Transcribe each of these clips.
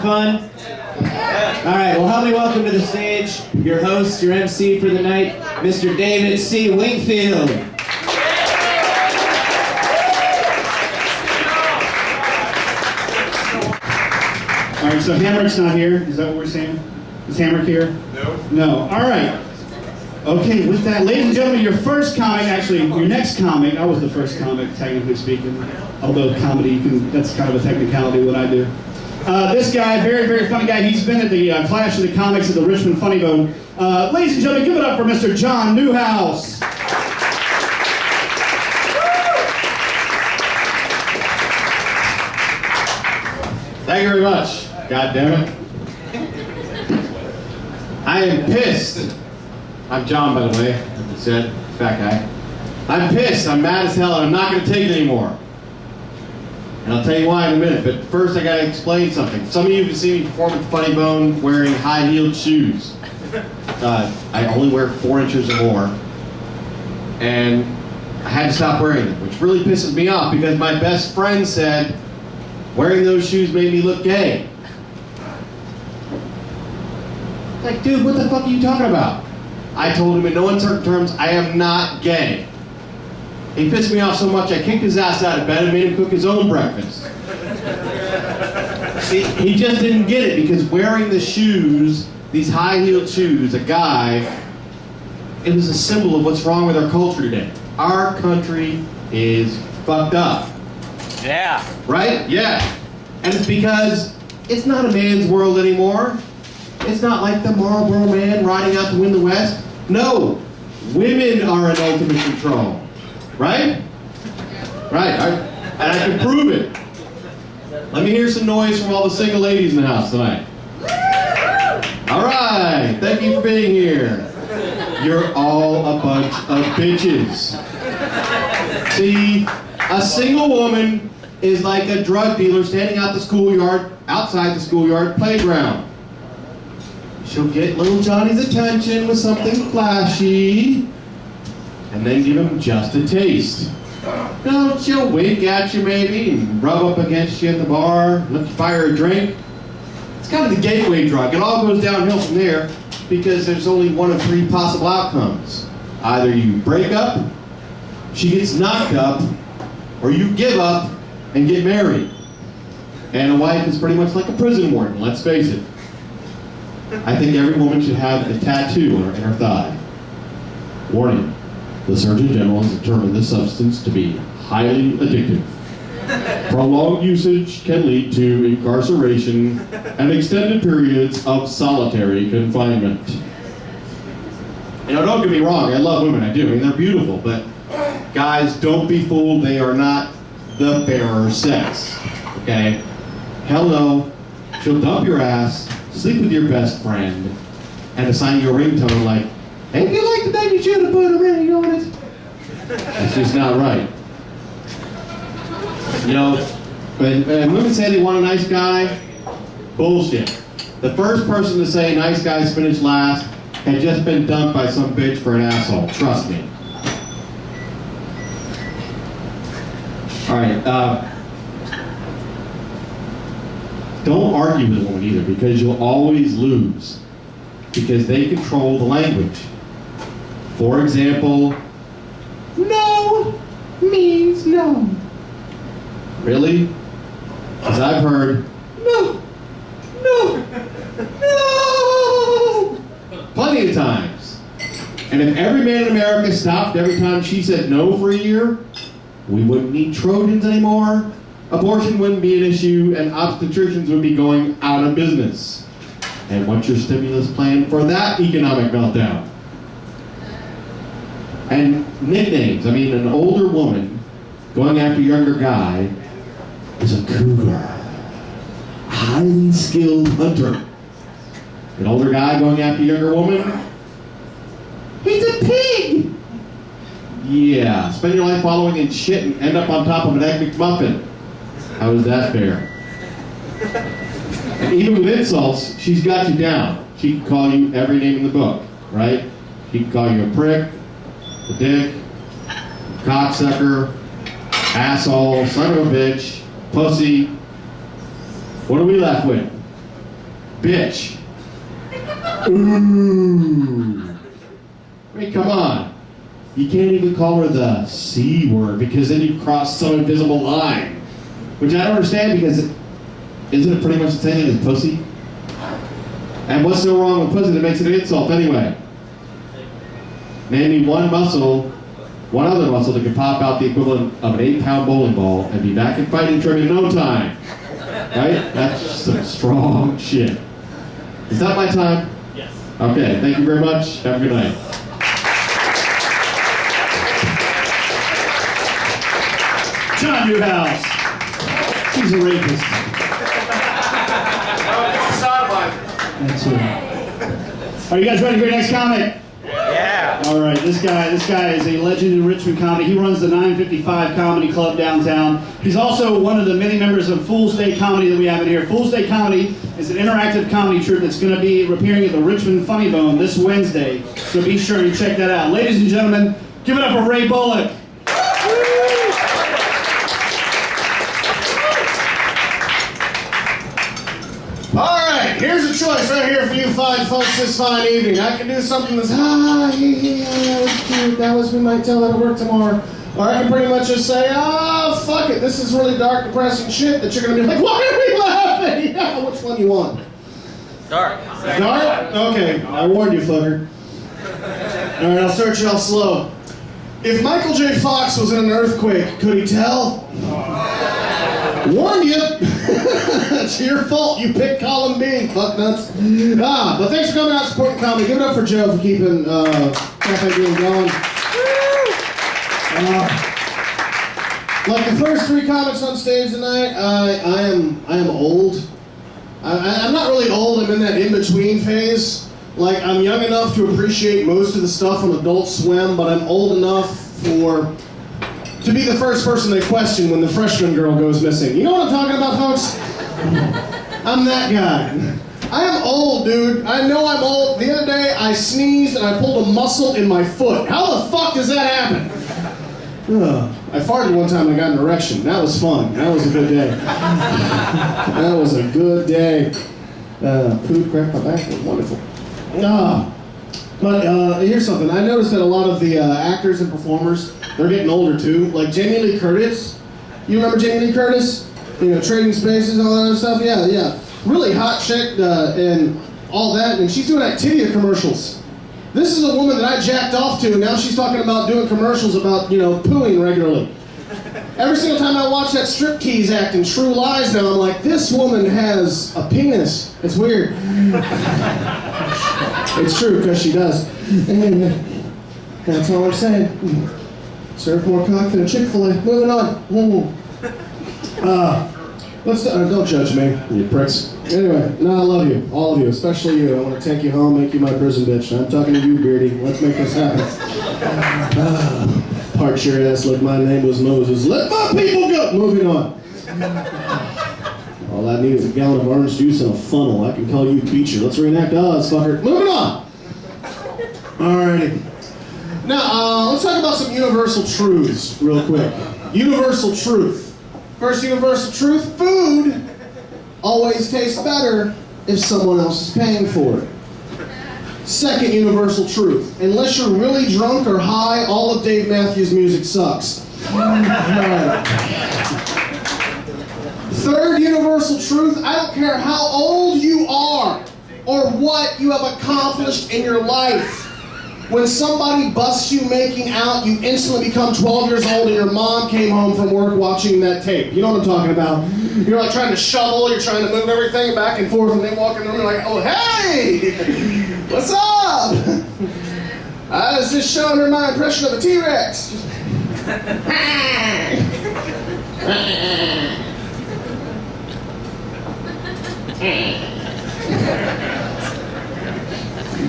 fun? All right, well, help me welcome to the stage your host, your MC for the night, Mr. David C. Wingfield. All right, so Hamrick's not here. Is that what we're saying? Is Hamrick here? No. No. All right. Okay, with that, ladies and gentlemen, your first comic, actually, your next comic, I was the first comic, technically speaking. Although comedy, that's kind of a technicality what I do. This guy, very, very funny guy. He's been at the Clash of the Comics at the Richmond Funny Bone. Ladies and gentlemen, give it up for Mr. John Newhouse. Thank you very much. God damn it. I am pissed. I'm John, by the way, like you said, fat guy. I'm pissed, I'm mad as hell, and I'm not going to take it anymore. And I'll tell you why in a minute, but first I got to explain something. Some of you have seen me perform at the Funny Bone wearing high-heeled shoes. I only wear 4 inches or more. And I had to stop wearing them, which really pisses me off because my best friend said wearing those shoes made me look gay. Like, dude, what the fuck are you talking about? I told him in no uncertain terms, I am not gay. He pissed me off so much, I kicked his ass out of bed and made him cook his own breakfast. See, he just didn't get it because wearing the shoes, these high-heeled shoes, a guy, it was a symbol of what's wrong with our culture today. Our country is fucked up. Yeah. Right? Yeah. And it's because it's not a man's world anymore. It's not like the Marlboro Man riding out to win the West. No. Women are in ultimate control. Right? Right. And I can prove it. Let me hear some noise from all the single ladies in the house tonight. All right. Thank you for being here. You're all a bunch of bitches. See, a single woman is like a drug dealer standing outside the schoolyard playground. She'll get little Johnny's attention with something flashy, and then give him just a taste. You know, she'll wink at you maybe, and rub up against you at the bar, let you buy her a drink. It's kind of the gateway drug. It all goes downhill from there because there's only one of 3 possible outcomes. Either you break up, she gets knocked up, or you give up and get married. And a wife is pretty much like a prison warden, let's face it. I think every woman should have a tattoo in her thigh. Warning, the Surgeon General has determined this substance to be highly addictive. Prolonged usage can lead to incarceration and extended periods of solitary confinement. You know, don't get me wrong, I love women, I do. I mean, they're beautiful, but guys, don't be fooled, they are not the fairer sex, okay? Hell no, she'll dump your ass, sleep with your best friend, and assign you a ringtone like, hey, if you like the bed, you should have put a ring on it. That's just not right. You know, when women say they want a nice guy, bullshit. The first person to say nice guys finish last had just been dumped by some bitch for an asshole, trust me. All right, don't argue with a woman either because you'll always lose because they control the language. For example, no means no. Really? Because I've heard, no, no, no, plenty of times. And if every man in America stopped every time she said no for a year, we wouldn't need Trojans anymore, abortion wouldn't be an issue, and obstetricians would be going out of business. And what's your stimulus plan for that economic meltdown? And nicknames. I mean, an older woman going after a younger guy is a cougar. Highly skilled hunter. An older guy going after a younger woman, he's a pig! Yeah, spend your life following in shit and end up on top of an Egg McMuffin. How is that fair? And even with insults, she's got you down. She can call you every name in the book, right? She can call you a prick, a dick, cocksucker, asshole, son of a bitch, pussy. What are we left with? bitch. Ooh. I mean, come on. You can't even call her the C word because then you cross some invisible line. Which I don't understand because isn't it pretty much the same thing as pussy? And what's so wrong with pussy that makes it an insult anyway? Name me one other muscle that can pop out the equivalent of an 8-pound bowling ball and be back in fighting trim in no time. Right? That's some strong shit. Is that my time? Yes. Okay, thank you very much. Have a good night. John Newhouse. He's a rapist. That's it. Are you guys ready for your next comic? Yeah. All right, this guy is a legend in Richmond comedy. He runs the 955 Comedy Club downtown. He's also one of the many members of Fool's Day Comedy that we have in here. Fool's Day Comedy is an interactive comedy troupe that's going to be appearing at the Richmond Funny Bone this Wednesday. So be sure you check that out. Ladies and gentlemen, give it up for Ray Bullock. Alright, here's a choice right here for you fine folks this fine evening. I can do something that's, that was cute, that was, we might tell that at work tomorrow. Or I can pretty much just say, fuck it, this is really dark, depressing shit that you're gonna be like, why are we laughing? Yeah, which one you want? Dark. Dark? Okay, I warned you, fucker. Alright, I'll start you off slow. If Michael J. Fox was in an earthquake, could he tell? Warned you. It's your fault. You picked column B, fuck nuts. But thanks for coming out supporting comedy. Give it up for Joe for keeping Cafe Diem going. Like the first 3 comics on stage tonight, I am old. I'm not really old. I'm in that in-between phase. Like I'm young enough to appreciate most of the stuff on Adult Swim, but I'm old enough to be the first person they question when the freshman girl goes missing. You know what I'm talking about, folks? I'm that guy. I am old, dude. I know I'm old. The other day, I sneezed and I pulled a muscle in my foot. How the fuck does that happen? I farted one time and I got an erection. That was fun. That was a good day. That was a good day. Food cracked my back. It was wonderful. But here's something. I noticed that a lot of the actors and performers, they're getting older too. Like Jamie Lee Curtis. You remember Jamie Lee Curtis? You know, Trading Spaces and all that other stuff? Yeah. Really hot chick and all that. And she's doing Activia commercials. This is a woman that I jacked off to, and now she's talking about doing commercials about, pooing regularly. Every single time I watch that striptease act in True Lies now, I'm like, this woman has a penis. It's weird. It's true, because she does. And that's all I'm saying. Serve more cock than a Chick-fil-A. Moving on. Don't judge me, you pricks. Anyway, I love you, all of you, especially you. I want to take you home, make you my prison bitch. I'm talking to you, Beardy. Let's make this happen. Part your ass like my name was Moses. Let my people go! Moving on. All I need is a gallon of orange juice and a funnel. I can call you Beecher. Let's reenact odds, fucker. Moving on! Alrighty. Now, let's talk about some universal truths real quick. Universal truth. First universal truth, food always tastes better if someone else is paying for it. Second universal truth, unless you're really drunk or high, all of Dave Matthews' music sucks. Third universal truth, I don't care how old you are or what you have accomplished in your life. When somebody busts you making out, you instantly become 12 years old and your mom came home from work watching that tape. You know what I'm talking about? You're like trying to shovel, you're trying to move everything back and forth, and they walk in the room and you're like, oh, hey! What's up? I was just showing her my impression of a T-Rex.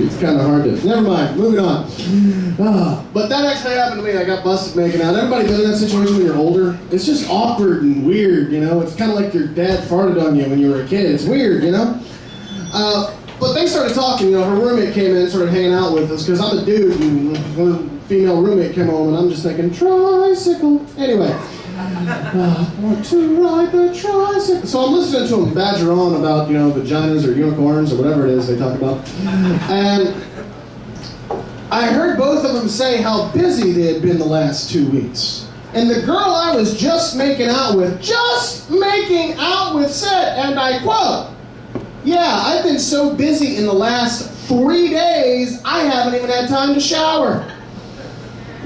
It's kind of hard to... Never mind, moving on. But that actually happened to me. I got busted making out. Everybody been in that situation when you're older? It's just awkward and weird, It's kind of like your dad farted on you when you were a kid. It's weird, But they started talking, her roommate came in and started hanging out with us because I'm a dude and one female roommate came home and I'm just thinking, tricycle. Anyway, Want to ride the tricycle. So I'm listening to them badger on about, vaginas or unicorns or whatever it is they talk about. And I heard both of them say how busy they had been the last 2 weeks. And the girl I was just making out with said, and I quote, "Yeah, I've been so busy in the last 3 days, I haven't even had time to shower."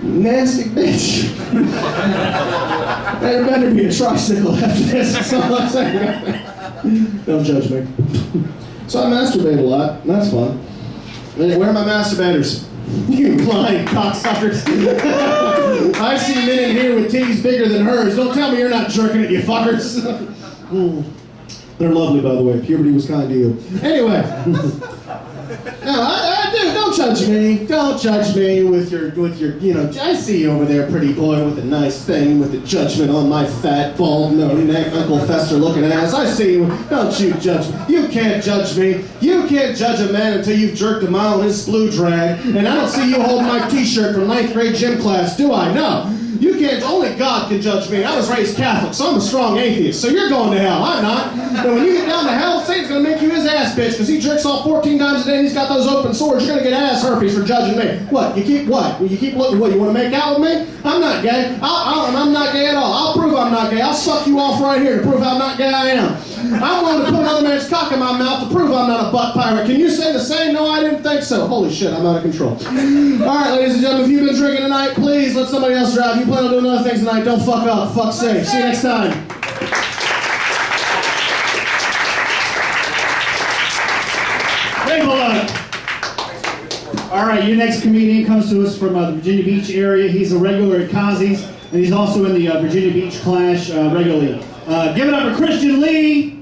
Nasty bitch. There better be a tricycle after this. That's all I'm saying. Don't judge me. So I masturbate a lot, and that's fun. Where are my masturbators? You lying cocksuckers. I see men in here with titties bigger than hers. Don't tell me you're not jerking it, you fuckers. They're lovely, by the way. Puberty was kind to you. Anyway. No, dude, don't judge me. Don't judge me with your, I see you over there, pretty boy, with a nice thing, with the judgment on my fat, bald, no-neck, Uncle Fester-looking ass. I see you. Don't you judge me. You can't judge me. You can't judge a man until you've jerked a mile in his sploo drag. And I don't see you holding my t-shirt from 9th grade gym class, do I? No. You can't, only God can judge me. I was raised Catholic, so I'm a strong atheist. So you're going to hell, I'm not. But when you get down to hell, Satan's going to make you his ass bitch, because he jerks off 14 times a day and he's got those open sores. You're going to get ass herpes for judging me. What? You keep looking, what, you want to make out with me? I'm not gay. I'm not gay at all. I'll prove I'm not gay. I'll suck you off right here to prove how not gay I am. I'm willing to put another man's cock in my mouth to prove I'm not a butt pirate. Can you say the same? No, I didn't think so. Holy shit, I'm out of control. All right, ladies and gentlemen, if you've been drinking tonight, please let somebody else drive. You plan on doing other things tonight, don't fuck up. Fuck safe. See you next time. Hey, Bullock. All right, your next comedian comes to us from the Virginia Beach area. He's a regular at Kazi's, and he's also in the Virginia Beach Clash regularly. Give it up for Christian Lee.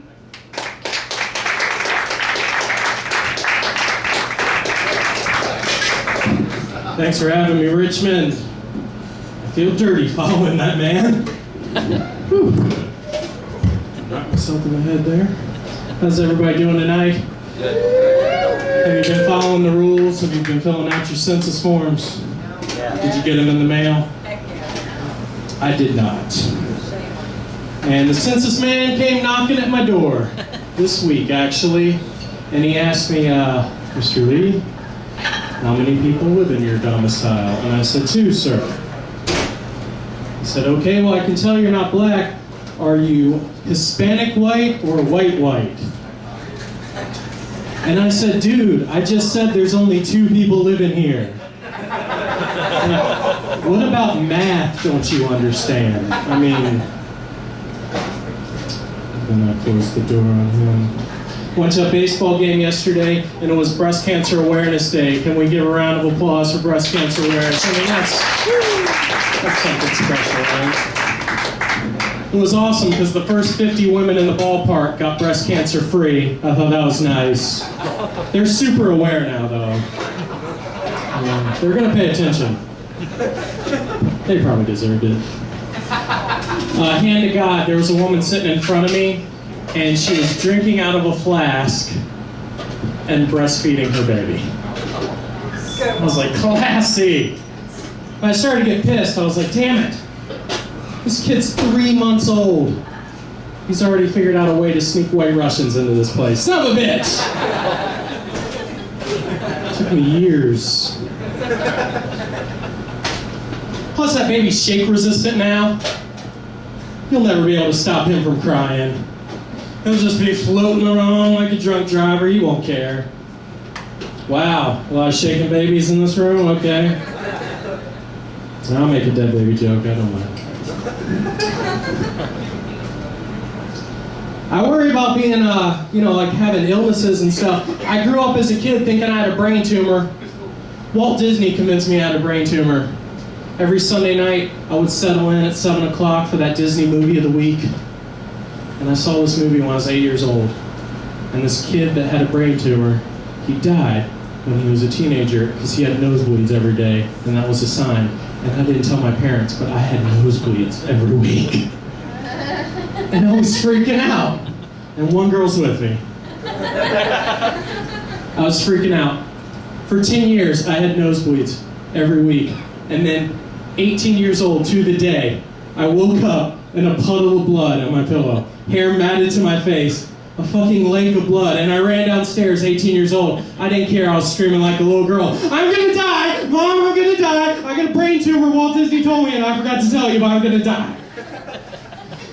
Thanks for having me, Richmond. I feel dirty following that man. Whew. Knocked myself in the head there. How's everybody doing tonight? Have you been following the rules? Have you been filling out your census forms? Did you get them in the mail? I did not. And the census man came knocking at my door this week, actually, and he asked me, Mr. Lee, how many people live in your domicile? And I said, 2, sir. He said, okay, well, I can tell you're not black. Are you Hispanic white or white white? And I said, dude, I just said there's only 2 people living here. What about math don't you understand? I mean, then I closed the door on him. Went to a baseball game yesterday, and it was Breast Cancer Awareness Day. Can we give a round of applause for breast cancer awareness? I mean, that's something special, right? It was awesome because the first 50 women in the ballpark got breast cancer free. I thought that was nice. They're super aware now, though. Yeah, they're going to pay attention. They probably deserved it. Hand to God, there was a woman sitting in front of me, and she was drinking out of a flask and breastfeeding her baby. I was like, classy. When I started to get pissed, I was like, damn it. This kid's 3 months old. He's already figured out a way to sneak white Russians into this place. Son of a bitch! It took me years. Plus, that baby's shake resistant now. You'll never be able to stop him from crying. He'll just be floating around like a drunk driver. You won't care. Wow, a lot of shaking babies in this room? Okay. So I'll make a dead baby joke. I don't mind. I worry about being, like having illnesses and stuff. I grew up as a kid thinking I had a brain tumor. Walt Disney convinced me I had a brain tumor. Every Sunday night, I would settle in at 7 o'clock for that Disney movie of the week. And I saw this movie when I was 8 years old. And this kid that had a brain tumor, he died when he was a teenager because he had nosebleeds every day, and that was a sign. And I didn't tell my parents, but I had nosebleeds every week. And I was freaking out. And one girl's with me. I was freaking out. For 10 years, I had nosebleeds every week. And then 18 years old to the day, I woke up and a puddle of blood on my pillow. Hair matted to my face. A fucking lake of blood. And I ran downstairs, 18 years old. I didn't care. I was screaming like a little girl. I'm gonna die! Mom, I'm gonna die! I got a brain tumor. Walt Disney told me and I forgot to tell you, but I'm gonna die.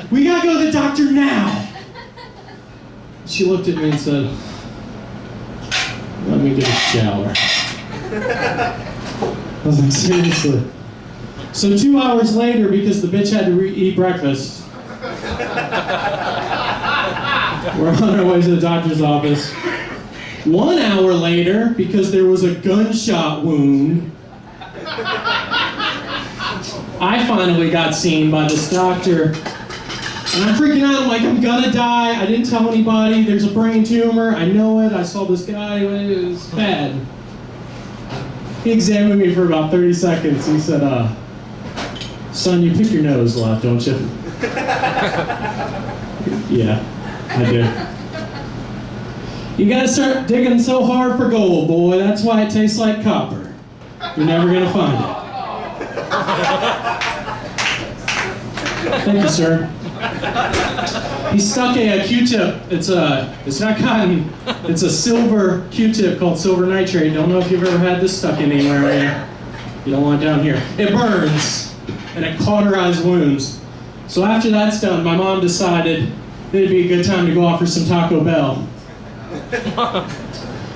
We gotta go to the doctor now. She looked at me and said, let me get a shower. I was like, seriously? So 2 hours later, because the bitch had to eat breakfast, we're on our way to the doctor's office. 1 hour later, because there was a gunshot wound, I finally got seen by this doctor. And I'm freaking out. I'm like, I'm gonna die. I didn't tell anybody. There's a brain tumor. I know it. I saw this guy. It was bad. He examined me for about 30 seconds. He said, son, you pick your nose a lot, don't you? Yeah, I do. You gotta start digging so hard for gold, boy. That's why it tastes like copper. You're never gonna find it. Thank you, sir. He stuck a Q-tip. It's not cotton. It's a silver Q-tip called silver nitrate. Don't know if you've ever had this stuck in anywhere. You don't want it down here. It burns, and it cauterizes wounds. So after that's done, my mom decided it'd be a good time to go out for some Taco Bell.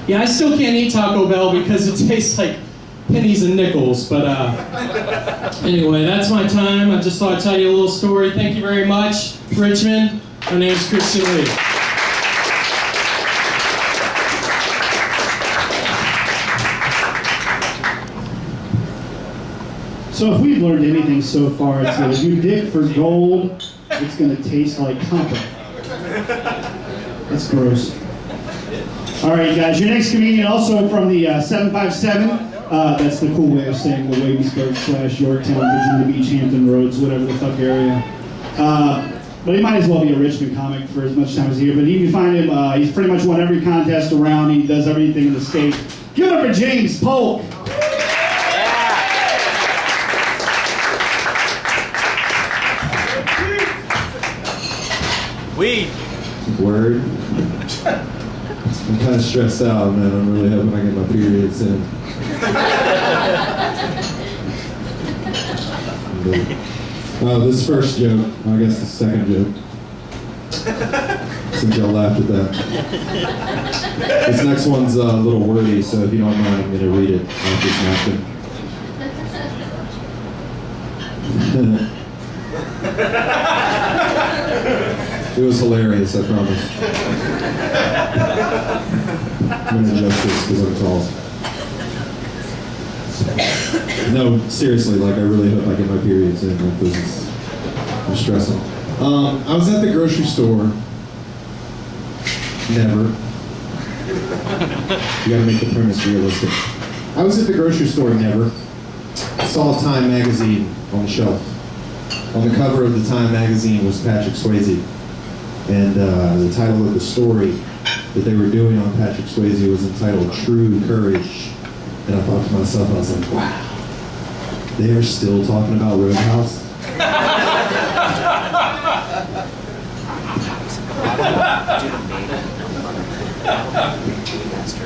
Yeah, I still can't eat Taco Bell because it tastes like pennies and nickels, but anyway, that's my time. I just thought I'd tell you a little story. Thank you very much, Richmond. My name's Christian Lee. So if we've learned anything so far, it's that if you dig for gold, it's going to taste like copper. That's gross. All right, guys, your next comedian also from the 757. That's the cool way of saying the Wavysburg / Yorktown, Virginia Beach, Hampton Roads, whatever the fuck area. But he might as well be a Richmond comic for as much time as here. But you can find him, he's pretty much won every contest around. He does everything in the state. Give it up for James Paulk. Weed. Word. I'm kind of stressed out, man. I'm really hoping I get my period soon. This first joke, I guess the second joke. Since y'all laughed at that. This next one's a little wordy, so if you don't mind, I'm going to read it off this napkin. It was hilarious, I promise. I'm going to adjust this because I'm tall. No, seriously, like I really hope I get my period soon. Like, I'm stressing. I was at the grocery store. Never. You gotta make the premise realistic. I was at the grocery store, never. Saw a Time magazine on the shelf. On the cover of the Time magazine was Patrick Swayze. And the title of the story that they were doing on Patrick Swayze was entitled True Courage. And I thought to myself, I was like, wow, they are still talking about Roadhouse?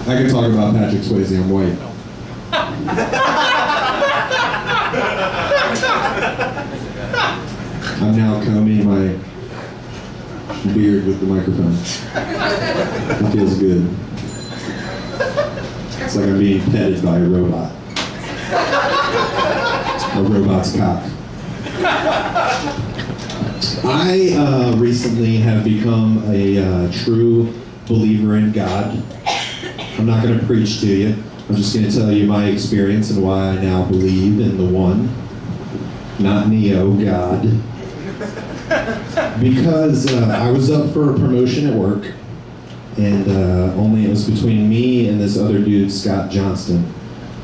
I can talk about Patrick Swayze, I'm white. I'm now combing my beard with the microphone. It feels good. It's like I'm being petted by a robot. A robot's cock. I recently have become a true believer in God. I'm not going to preach to you. I'm just going to tell you my experience and why I now believe in the one, not Neo, God. Because I was up for a promotion at work, and only it was between me and this other dude, Scott Johnston.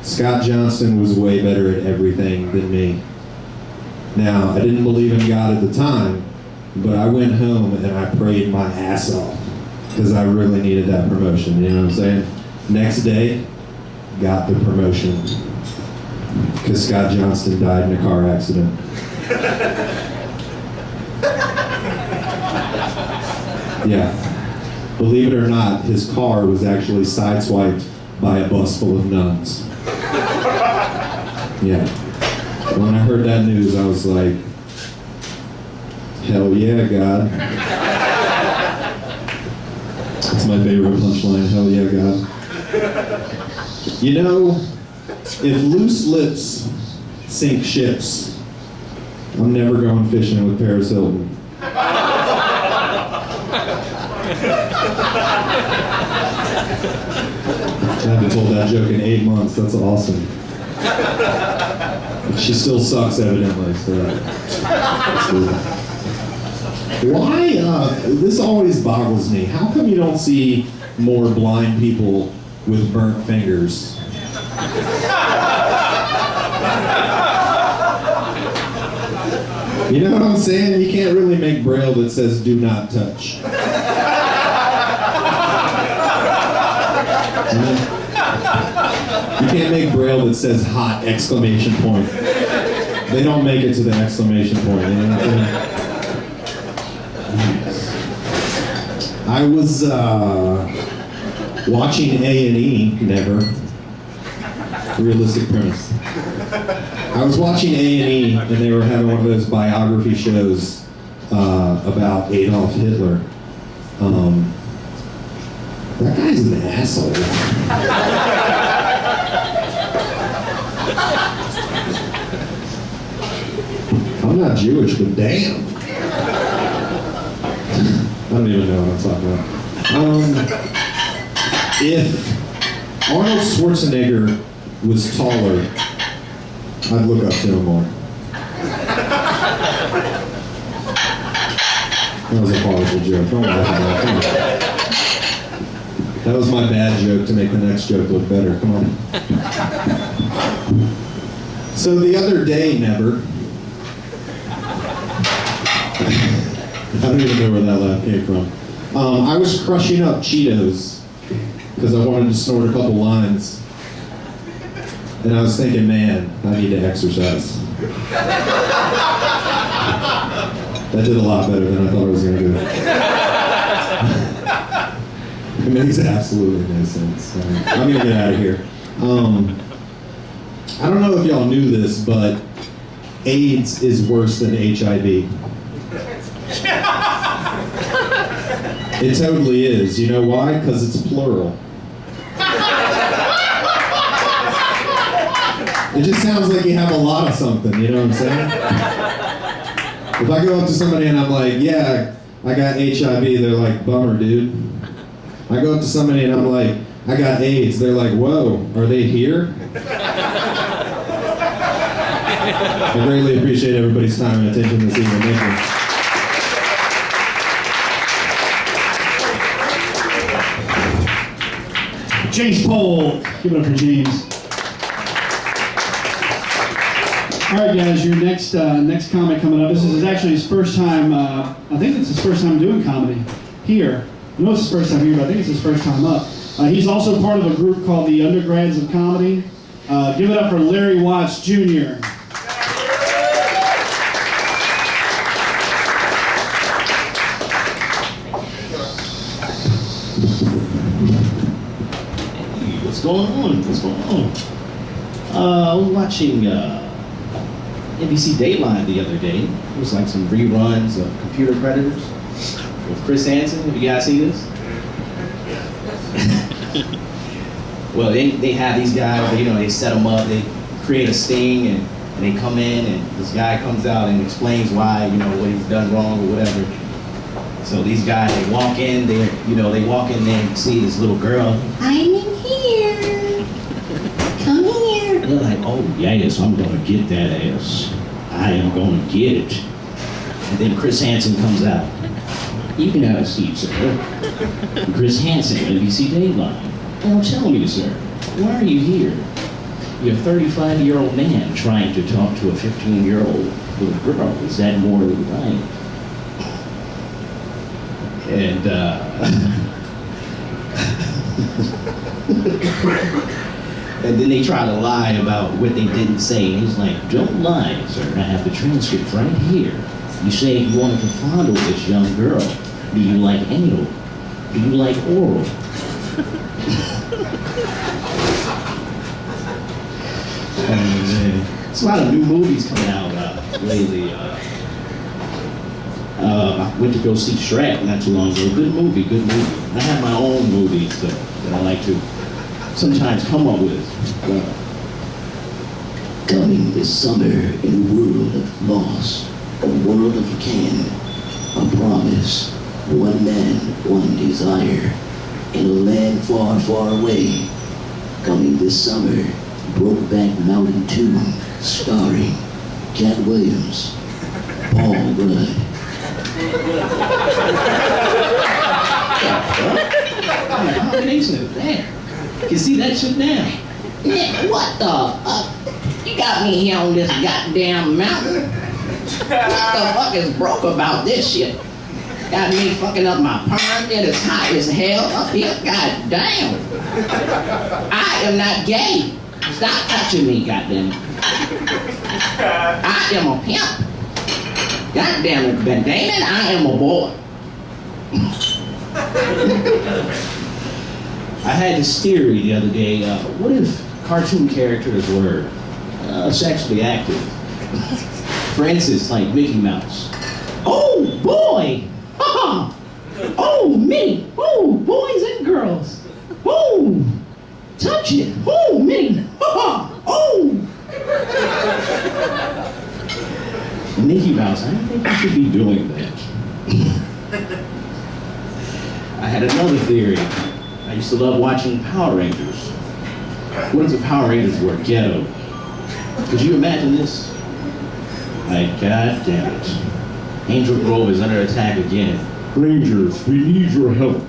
Scott Johnston was way better at everything than me. Now, I didn't believe in God at the time, but I went home and I prayed my ass off because I really needed that promotion, you know what I'm saying? Next day, got the promotion because Scott Johnston died in a car accident. Yeah. Believe it or not, his car was actually sideswiped by a bus full of nuns. Yeah. When I heard that news, I was like, hell yeah, God. That's my favorite punchline, hell yeah, God. You know, if loose lips sink ships, I'm never going fishing with Paris Hilton. I haven't told that joke in 8 months. That's awesome. She still sucks, evidently. So that's cool. Why? This always boggles me. How come you don't see more blind people with burnt fingers? You know what I'm saying? You can't really make braille that says "do not touch." You can't make braille that says "hot!" exclamation point. They don't make it to the exclamation point. You know what I'm saying? I was watching A&E, never. Realistic premise. I was watching A&E, and they were having one of those biography shows about Adolf Hitler. That guy's an asshole. I'm not Jewish, but damn. I don't even know what I'm talking about. If Arnold Schwarzenegger was taller, I'd look up to him more. That was a horrible joke. Don't laugh at that. Come on. That was my bad joke to make the next joke look better. Come on. So the other day, never. I don't even know where that laugh came from. I was crushing up Cheetos because I wanted to snort a couple lines. And I was thinking, man, I need to exercise. That did a lot better than I thought I was going to do. It makes absolutely no sense. I'm going to get out of here. I don't know if y'all knew this, but AIDS is worse than HIV. It totally is. You know why? Because it's plural. It just sounds like you have a lot of something, you know what I'm saying? If I go up to somebody and I'm like, yeah, I got HIV, they're like, bummer, dude. I go up to somebody and I'm like, I got AIDS, they're like, whoa, are they here? I greatly appreciate everybody's time and attention this evening. Thank you. James Paulk. Give it up for James. All right, guys, your next comic coming up. This is actually his first time. I think it's his first time doing comedy here. I know it's his first time here, but I think it's his first time up. He's also part of a group called the Undergrads of Comedy. Give it up for Larry Watts Jr. What's going on? What's going on? I was watching NBC Dateline the other day. It was like some reruns of Computer Predators with Chris Hansen. Have you guys seen this? Well, they have these guys, they set them up, they create a sting, and they come in, and this guy comes out and explains why, what he's done wrong or whatever. So these guys, they walk in there and see this little girl. I'm in here. Come here. And they're like, oh, yes, I'm going to get that ass. I am going to get it. And then Chris Hansen comes out. You can have a seat, sir. Chris Hansen, NBC Dateline. Now tell me, sir, why are you here? You're a 35-year-old man trying to talk to a 15-year-old little girl. Is that morally right? And and then they try to lie about what they didn't say. And he's like, don't lie, sir. I have the transcript right here. You say you wanted to fondle this young girl. Do you like anal? Do you like oral? There's a lot of new movies coming out lately. I went to go see Shrek not too long ago. Good movie, good movie. I have my own movies that I like to sometimes come up with. Coming this summer in a world of loss, a world of can, a promise, one man, one desire, in a land far, far away. Coming this summer, Brokeback Mountain 2, starring Cat Williams, Paul Rudd. What a combination of that. You can see that shit now. Yeah, what the? You got me here on this goddamn mountain. What the fuck is broke about this shit? Got me fucking up my perm. It is hot as hell up here. God damn. I am not gay. Stop touching me, goddamn. I am a pimp. God damn it, Ben Damon, I am a boy. I had this theory the other day, what if cartoon characters were sexually active? For instance, like Mickey Mouse. Oh boy! Ha! Oh me! Oh, boys and girls! Oh! Touch it! Oh me! Ha! Oh! Mickey Mouse, I don't think you should be doing that. I had another theory. I used to love watching Power Rangers. What if the Power Rangers were ghetto? Could you imagine this? Like, god damn it. Angel Grove is under attack again. Rangers, we need your help.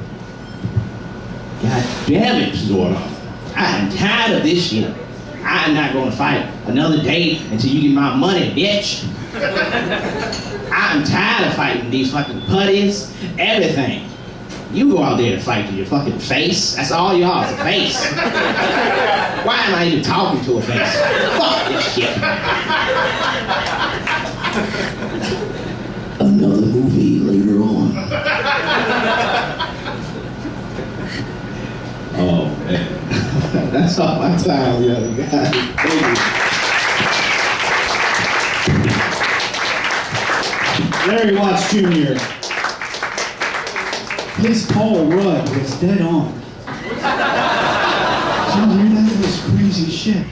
God damn it, Zordon. I am tired of this shit. I'm not gonna fight another day until you get my money, bitch. I'm tired of fighting these fucking putties, everything. You go out there to fight to your fucking face. That's all you are, is a face. Why am I even talking to a face? Fuck this shit. Another movie later on. Oh man, that's all my time, young guy. Thank you. Larry Watts Jr. His Paul Rudd was dead on. Did you hear that? That was crazy shit.